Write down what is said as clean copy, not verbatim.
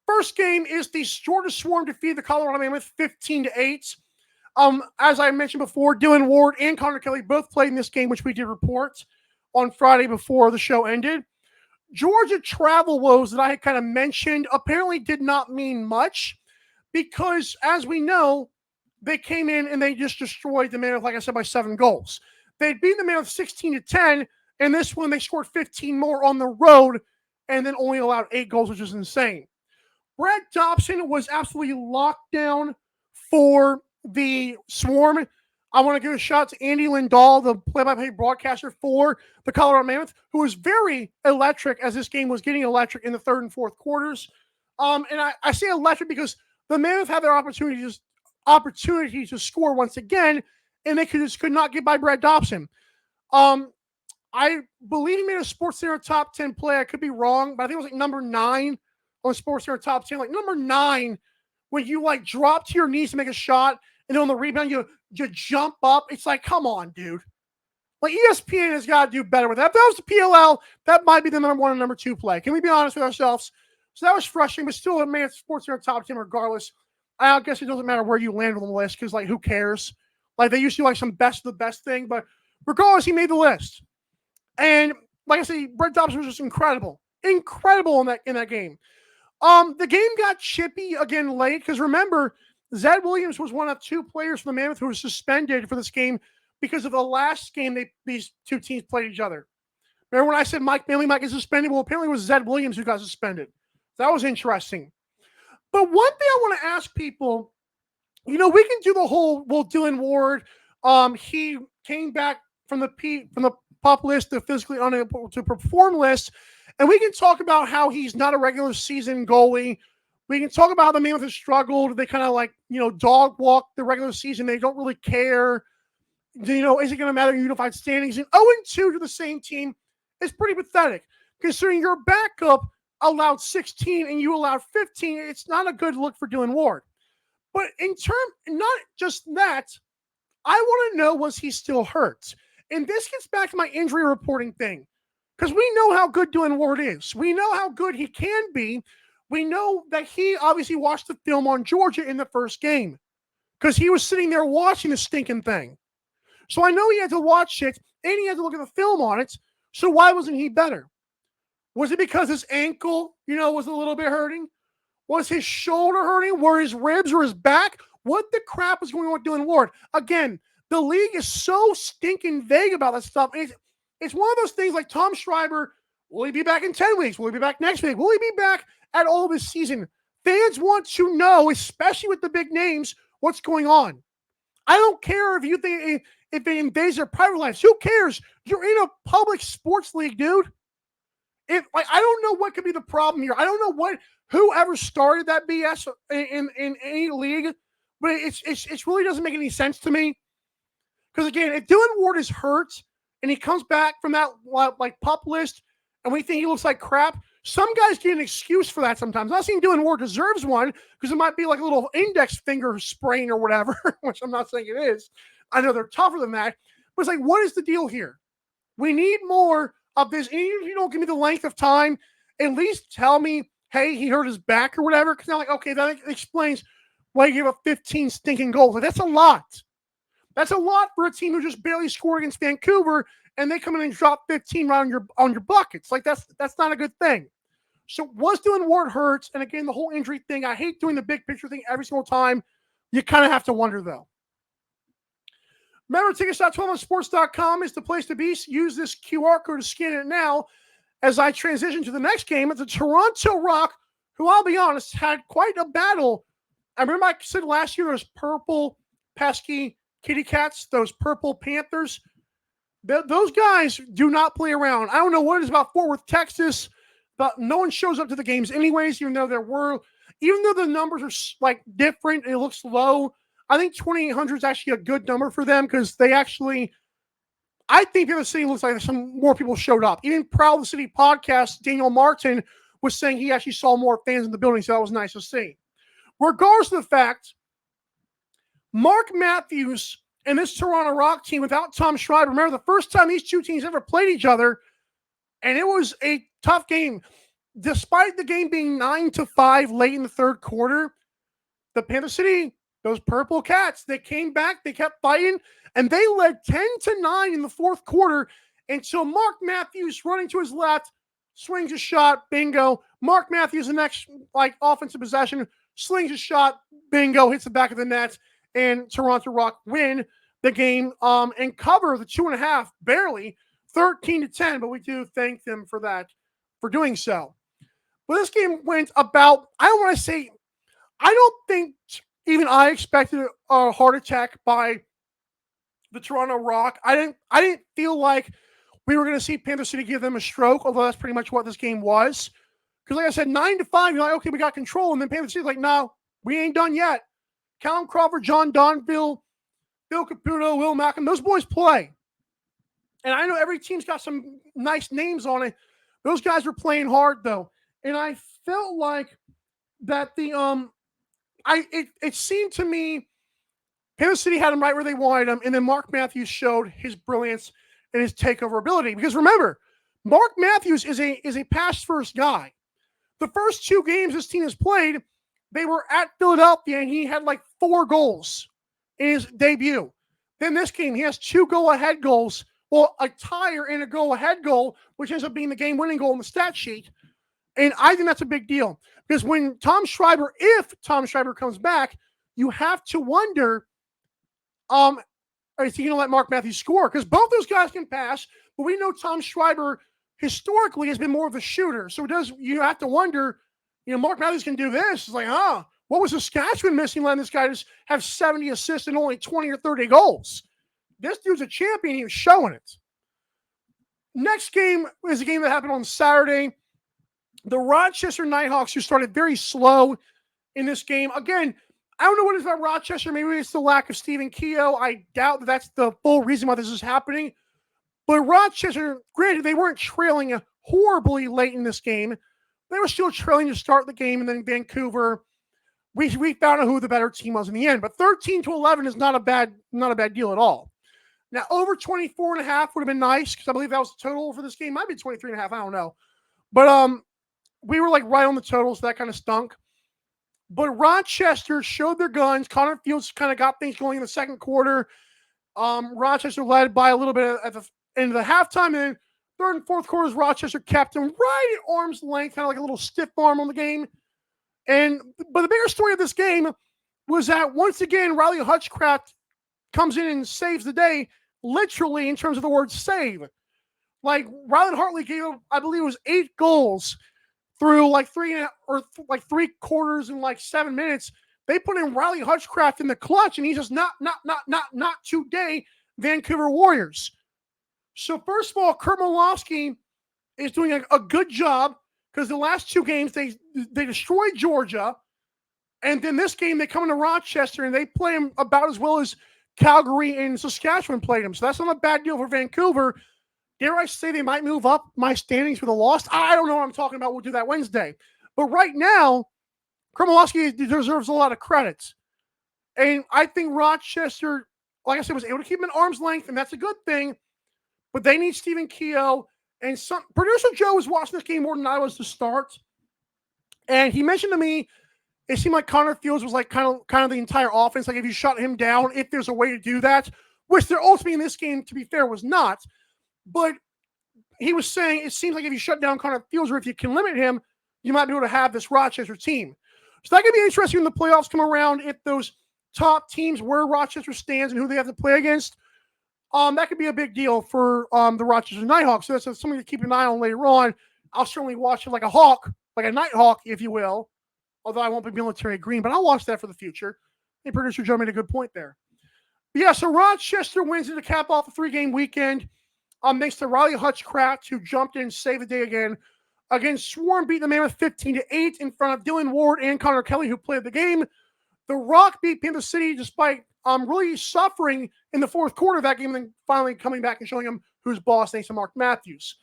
First game is the Georgia Swarm defeated the Colorado Mammoth 15-8. As I mentioned before, Dylan Ward and Connor Kelly both played in this game, which we did report on Friday before the show ended. Georgia travel woes that I had kind of mentioned apparently did not mean much because, as we know, they came in and they just destroyed the Mammoth, like I said, by 7 goals. They'd beat the Mammoth 16-10, and this one they scored 15 more on the road and then only allowed 8 goals, which is insane. Brad Dobson was absolutely locked down for the Swarm. I want to give a shout out to Andy Lindahl, the play-by-play broadcaster for the Colorado Mammoth, who was very electric as this game was getting electric in the third and fourth quarters. And I say electric because the Mammoth had their opportunity to score once again, and they could not get by Brad Dobson. I believe he made a SportsCenter top 10 play. I could be wrong, but I think it was like number 9 on SportsCenter top 10. Like number 9, when you like drop to your knees to make a shot, and then on the rebound you jump up. It's like, come on, dude. Like ESPN has got to do better with that. If that was the PLL, that might be the number 1 and number 2 play. Can we be honest with ourselves? So that was frustrating, but still, it made it SportsCenter top 10 regardless. I guess it doesn't matter where you land on the list because, like, who cares? Like, they used to do, like, some best of the best thing, but regardless, he made the list. And, like I said, Brett Dobson was just incredible. Incredible in that game. The game got chippy again late because, remember, Zed Williams was one of 2 players from the Mammoth who was suspended for this game because of the last game these 2 teams played each other. Remember when I said Mike might get suspended? Well, apparently it was Zed Williams who got suspended. That was interesting. But one thing I want to ask people, we can do the whole, Dylan Ward, he came back from the PUP list, the physically unable to perform list, and we can talk about how he's not a regular season goalie. We can talk about how the Mammoth has struggled. They kind of dog walk the regular season. They don't really care. Is it going to matter in unified standings? And 0-2 to the same team is pretty pathetic, considering your backup allowed 16 and you allowed 15. It's not a good look for Dylan Ward. But not just that, I want to know, was he still hurt? And this gets back to my injury reporting thing, because we know how good Dylan Ward is. We know how good he can be. We know that he obviously watched the film on Georgia in the first game because he was sitting there watching the stinking thing. So I know he had to watch it and he had to look at the film on it. So why wasn't he better? Was it because his ankle, was a little bit hurting? Was his shoulder hurting? Were his ribs or his back? What the crap is going on with Dylan Ward? Again, the league is so stinking vague about that stuff. It's one of those things like Tom Schreiber. Will he be back in 10 weeks? Will he be back next week? Will he be back at all of this season? Fans want to know, especially with the big names, what's going on. I don't care if you think if it invades their private lives. Who cares? You're in a public sports league, dude. I don't know what could be the problem here. I don't know whoever started that BS in any league, but it really doesn't make any sense to me. Because again, if Dylan Ward is hurt and he comes back from that PUP list, and we think he looks like crap, some guys get an excuse for that sometimes. I'm not saying Dylan Ward deserves one because it might be like a little index finger sprain or whatever, which I'm not saying it is. I know they're tougher than that, but it's like, what is the deal here? We need more of this. And even if you don't give me the length of time, at least tell me, hey, he hurt his back or whatever. Because I'm like, okay, that explains why you give up 15 stinking goals. Like, that's a lot. That's a lot for a team who just barely scored against Vancouver, and they come in and drop 15 right on your buckets. Like, that's not a good thing. So was Dylan Ward hurt? And again, the whole injury thing, I hate doing the big picture thing every single time. You kind of have to wonder, though. Remember, tickets.12onsports.com is the place to be. Use this QR code to scan it now. As I transition to the next game, it's the Toronto Rock, who, I'll be honest, had quite a battle. I remember I said last year, those purple, pesky kitty cats, those purple Panthers. Those guys do not play around. I don't know what it is about Fort Worth, Texas, but no one shows up to the games anyways, even though the numbers are like different and it looks low. I think 2,800 is actually a good number for them because I think the city looks like some more people showed up. Even Proud of the City podcast, Daniel Martin was saying he actually saw more fans in the building, so that was nice to see. Regardless of the fact, Mark Matthews and this Toronto Rock team without Tom Schreiber, remember the first time these 2 teams ever played each other, and it was a tough game. despite the game being 9-5 late in the third quarter, the Panther City, those Purple Cats, they came back, they kept fighting, and they led 10-9 in the fourth quarter until Mark Matthews, running to his left, swings a shot, bingo. Mark Matthews, the next offensive possession, slings a shot, bingo, hits the back of the net, and Toronto Rock win the game and cover the 2.5, barely 13-10. But we do thank them for that, for doing so. But this game went about, I don't think even I expected a heart attack by the Toronto Rock. I didn't feel like we were going to see Panther City give them a stroke, although that's pretty much what this game was. Because like I said, 9-5, you're like, okay, we got control. And then Panther City's like, no, we ain't done yet. Callum Crawford, John Donville, Bill Caputo, Will Malcolm, those boys play. And I know every team's got some nice names on it. Those guys were playing hard, though. And I felt like that it seemed to me Panther City had them right where they wanted them, and then Mark Matthews showed his brilliance and his takeover ability. Because remember, Mark Matthews is a pass-first guy. The first 2 games this team has played, they were at Philadelphia, and he had 4 goals in his debut. Then this game, he has 2 go-ahead goals, well, a tire and a go-ahead goal, which ends up being the game-winning goal in the stat sheet. And I think that's a big deal. Because when if Tom Schreiber comes back, you have to wonder, is he going to let Mark Matthews score? Because both those guys can pass, but we know Tom Schreiber historically has been more of a shooter. So you have to wonder, Mark Matthews can do this. It's like, what was Saskatchewan missing letting this guy just have 70 assists and only 20 or 30 goals? This dude's a champion. He was showing it. Next game is a game that happened on Saturday. The Rochester Nighthawks, who started very slow in this game. Again, I don't know what it is about Rochester. Maybe it's the lack of Stephen Keogh. I doubt that that's the full reason why this is happening. But Rochester, granted, they weren't trailing horribly late in this game. They were still trailing to start the game, and then Vancouver, we found out who the better team was in the end. But 13-11 is not a bad deal at all. Now, over 24.5 would have been nice, because I believe that was the total for this game. Might be 23.5, I don't know. But we were right on the total, so that kind of stunk. But Rochester showed their guns. Connor Fields kind of got things going in the second quarter. Rochester led by a little bit at the end of the halftime. And then third and fourth quarters, Rochester kept them right at arm's length, kind of like a little stiff arm on the game. But the bigger story of this game was that once again, Riley Hutchcraft comes in and saves the day, literally in terms of the word save. Ryland Hartley gave up, I believe it was 8 goals through 3 quarters in 7 minutes. They put in Riley Hutchcraft in the clutch, and he's just not today, Vancouver Warriors. So first of all, Kurt Molofsky is doing a good job, because the last 2 games they destroyed Georgia, and then this game they come into Rochester and they play him about as well as Calgary and Saskatchewan played him. So that's not a bad deal for Vancouver. Dare I say they might move up my standings for the loss? I don't know what I'm talking about. We'll do that Wednesday. But right now, Kromolowski deserves a lot of credit. And I think Rochester, like I said, was able to keep him at arm's length, and that's a good thing. But they need Stephen Keogh. And producer Joe was watching this game more than I was to start. And he mentioned to me, it seemed like Connor Fields was kind of the entire offense. If you shut him down, if there's a way to do that, which there ultimately in this game, to be fair, was not. But he was saying it seems like if you shut down Connor Fields, or if you can limit him, you might be able to have this Rochester team. So that could be interesting when the playoffs come around, if those top teams, where Rochester stands and who they have to play against. That could be a big deal for the Rochester Nighthawks. So that's something to keep an eye on later on. I'll certainly watch it like a hawk, like a Nighthawk, if you will. Although I won't be military green, but I'll watch that for the future. Hey, producer Joe made a good point there. But yeah, so Rochester wins to cap off a 3-game weekend. Thanks to Riley Hutchcraft, who jumped in and saved the day again. Swarm beat the Mammoth 15-8 in front of Dylan Ward and Connor Kelly, who played the game. The Rock beat Panther City despite really suffering in the fourth quarter of that game, and then finally coming back and showing them who's boss, thanks to Mark Matthews.